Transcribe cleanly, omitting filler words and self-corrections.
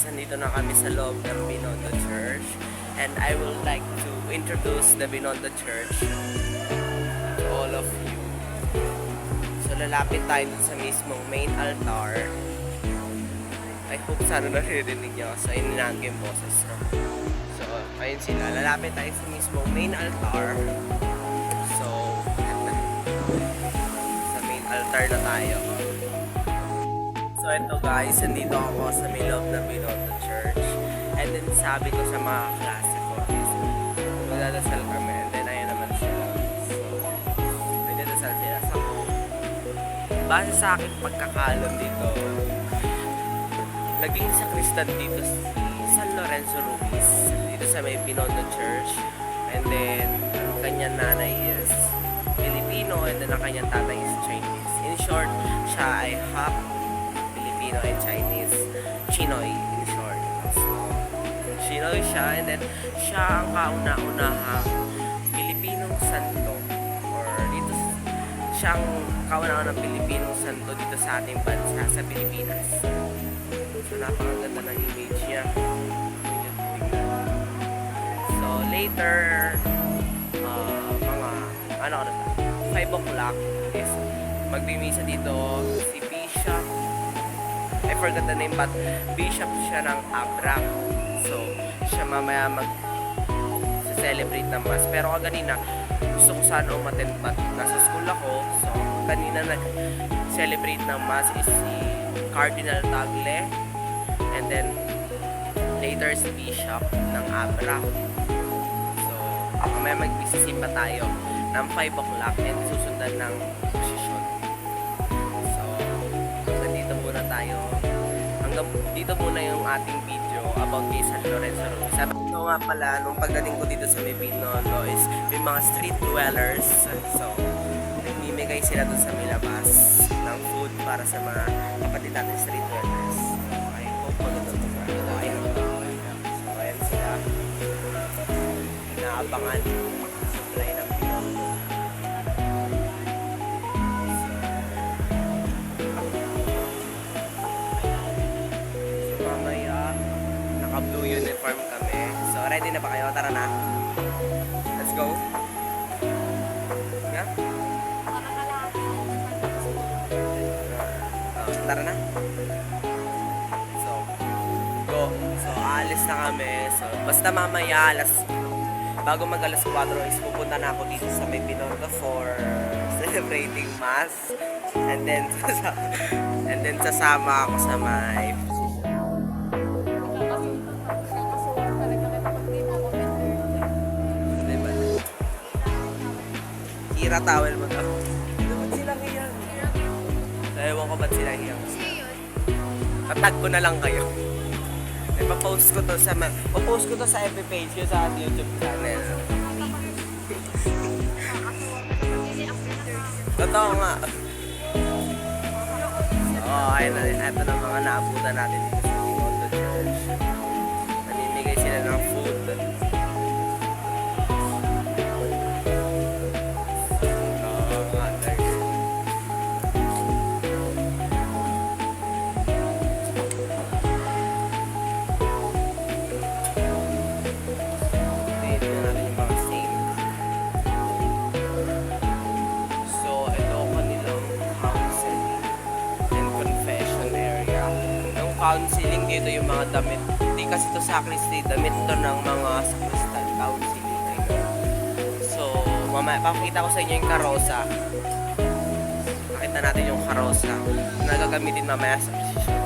nandito na kami sa loob ng Binondo Church. And I would like to introduce the Binondo Church to all of you. So lalapit tayo dun sa mismong main altar. I hope sana naririnig nyo sa ininangin yung boses ko. So, ayun sila. Lalapit tayo sa mismong main altar. So, sa main altar na tayo. So ito guys, nandito ako sa may loob ng Binondo Church. And then sabi ko sa mga klase ko is magdadasal kami. And then ayun naman sila. So, magdadasal sila. So, base sa aking pagkakalon dito, naging sakristan dito si San Lorenzo Ruiz dito sa may Binondo Church. And then, ang kanyang nanay is Filipino and then ang kanyang tatay is Chinese. In short, siya ay half Filipino and Chinese. Chinoy, in short. So, Chinoy siya, and then siya ang kauna-unahang Pilipinong santo, or dito siya ang kauna-unahang Pilipinong santo dito sa ating bansa, sa Pilipinas. So, napakaganda ng image niya. So, later, mga, 5 o'clock is magbimisa dito si Bishop. I forgot the name, but Bishop siya ng Abra. So, siya mamaya mag-celebrate ng Mass. Pero kanina, gusto ko sana umattend, but nasa school ako. So, kanina nag-celebrate ng Mass is si Cardinal Tagle. And then, later si Bishop ng Abra. So, mamaya magbisimba tayo ng 5 o'clock and susundan ng posisyon. So, nandito muna tayo. Hanggang dito muna yung ating video about kay San Lorenzo Ruiz. Sabi ko nga pala, nung pagdating ko dito sa may Binondo is may mga street dwellers. So, nagmimigay sila dun sa may labas ng food para sa mga kapatid natin street dwellers. I hope maganda ito mga ayan. So, ayan sila. Inaabangan supply ng Binondo. Naka-blue uniform kami. So, ready na ba kayo? Tara na. Let's go. Yeah? Tara na. So, go. So, aalis na kami. So, basta mamaya, bago mag alas 4 is pupunta na ako dito sa may Binondo for celebrating Mass. And then sasama ako sa may Kira towel mo to. Ba't sila hiyang? Ewan ko ba't sila hiyang. Patag ko na lang kayo. Ipapost ko to sa FB page ko sa YouTube channel. Totoo nga. So, ayun na. Ito na mga naabutan natin dito sa Binondo Church. Naninigay sila ng food. Counseling dito yung mga damit. Hindi kasi ito sacristy, damit to ng mga sacristan counseling. So, mamaya, pakita ko sa inyo yung karosa. Pakita natin yung karosa na gagamitin mamaya sa posisyon.